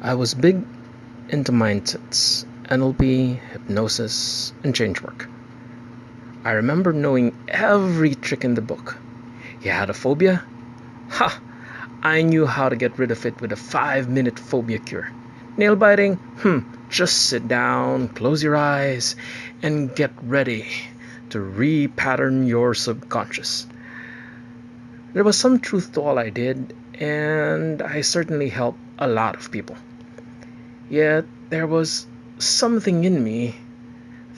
I was big into mindsets, NLP, hypnosis, and change work. I remember knowing every trick in the book. You had a phobia? Ha! I knew how to get rid of it with a 5-minute phobia cure. Nail biting? Just sit down, close your eyes, and get ready to repattern your subconscious. There was some truth to all I did, and I certainly helped a lot of people. Yet there was something in me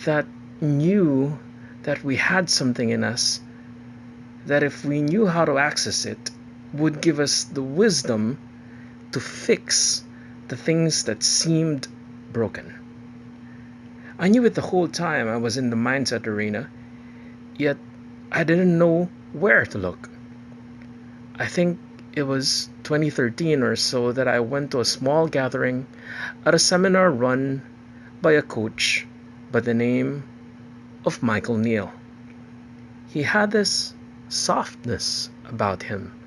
that knew that we had something in us that, if we knew how to access it, would give us the wisdom to fix the things that seemed broken. I knew it the whole time I was in the mindset arena, yet I didn't know where to look. I think it was 2013 or so that I went to a small gathering at a seminar run by a coach by the name of Michael Neill. He had this softness about him.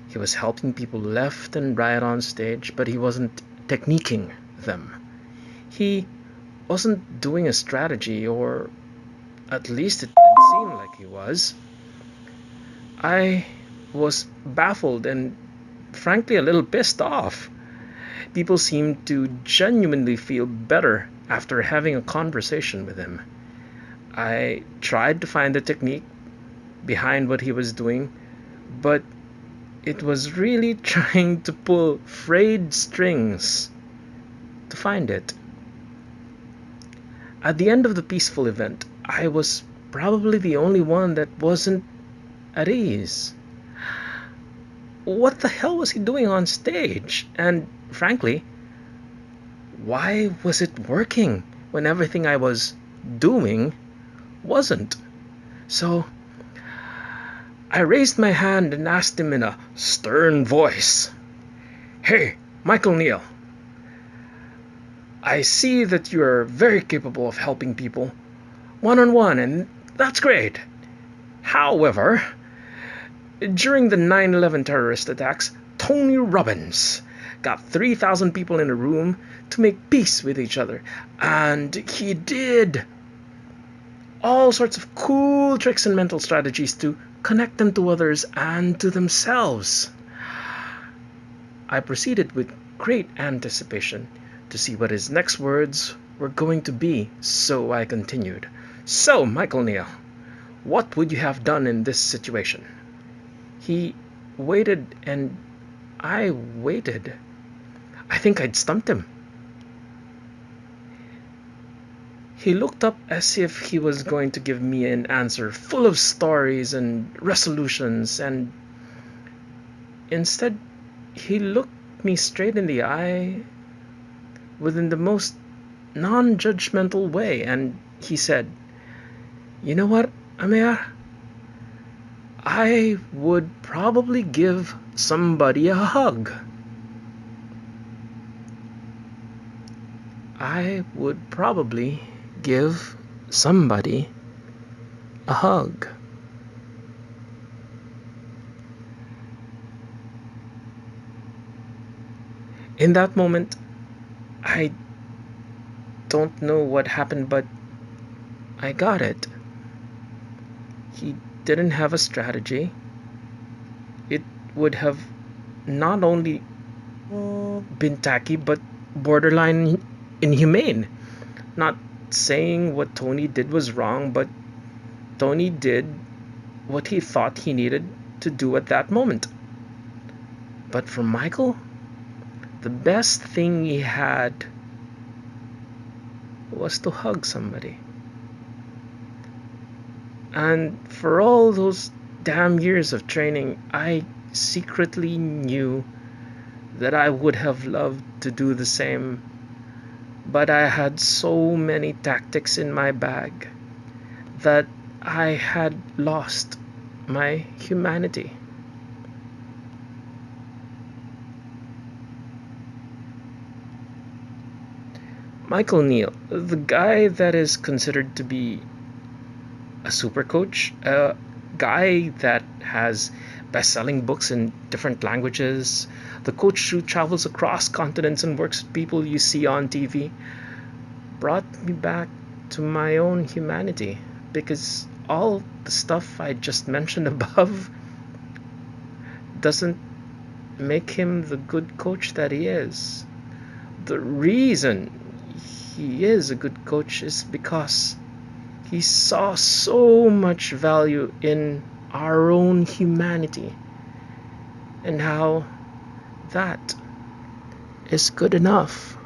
He was helping people left and right on stage, but he wasn't techniquing them. He wasn't doing a strategy, or at least it didn't seem like he was. I was baffled and frankly a little pissed off. People seemed to genuinely feel better after having a conversation with him. I tried to find the technique behind what he was doing, but it was really trying to pull frayed strings to find it. At the end of the peaceful event, I was probably the only one that wasn't at ease. What the hell was he doing on stage? And frankly, why was it working when everything I was doing wasn't? So I raised my hand and asked him in a stern voice, "Hey, Michael Neill, I see that you're very capable of helping people one-on-one, and that's great. However, during the 9/11 terrorist attacks, Tony Robbins got 3,000 people in a room to make peace with each other, and he did all sorts of cool tricks and mental strategies to connect them to others and to themselves." I proceeded with great anticipation to see what his next words were going to be, so I continued. "So, Michael Neill, what would you have done in this situation?" He waited, and I waited. I think I'd stumped him. He looked up as if he was going to give me an answer full of stories and resolutions, and instead he looked me straight in the eye within the most non-judgmental way, and he said, "You know what, Amir? I would probably give somebody a hug." I would probably give somebody a hug. In that moment, I don't know what happened, but I got it. He didn't have a strategy. It would have not only been tacky, but borderline inhumane. Not saying what Tony did was wrong, but Tony did what he thought he needed to do at that moment. But for Michael, the best thing he had was to hug somebody. And for all those damn years of training, I secretly knew that I would have loved to do the same, but I had so many tactics in my bag that I had lost my humanity. Michael Neill, the guy that is considered to be a super coach, a guy that has best-selling books in different languages, the coach who travels across continents and works with people you see on TV, brought me back to my own humanity, because all the stuff I just mentioned above doesn't make him the good coach that he is. The reason he is a good coach is because he saw so much value in our own humanity and how that is good enough.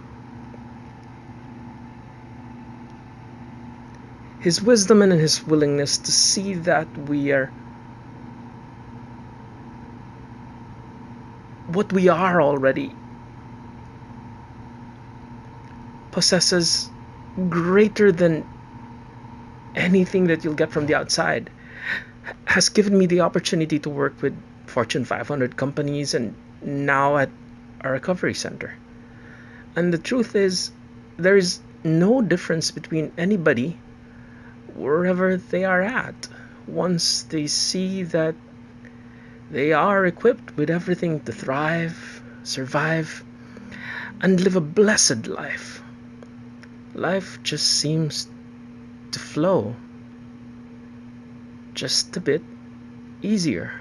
His wisdom and his willingness to see that we are what we are already possesses greater than anything that you'll get from the outside, has given me the opportunity to work with Fortune 500 companies and now at a recovery center. And the truth is, there is no difference between anybody wherever they are at once they see that they are equipped with everything to thrive, survive, and live a blessed life. Life just seems to flow just a bit easier.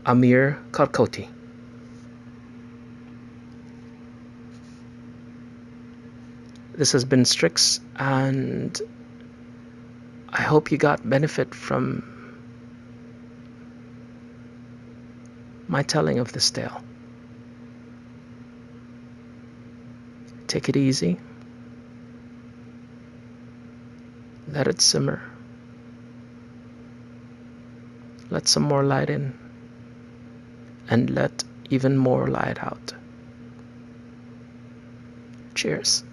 Amir Karkoti. This has been Strix, and I hope you got benefit from my telling of this tale. Take it easy. Let it simmer. Let some more light in, and let even more light out. Cheers.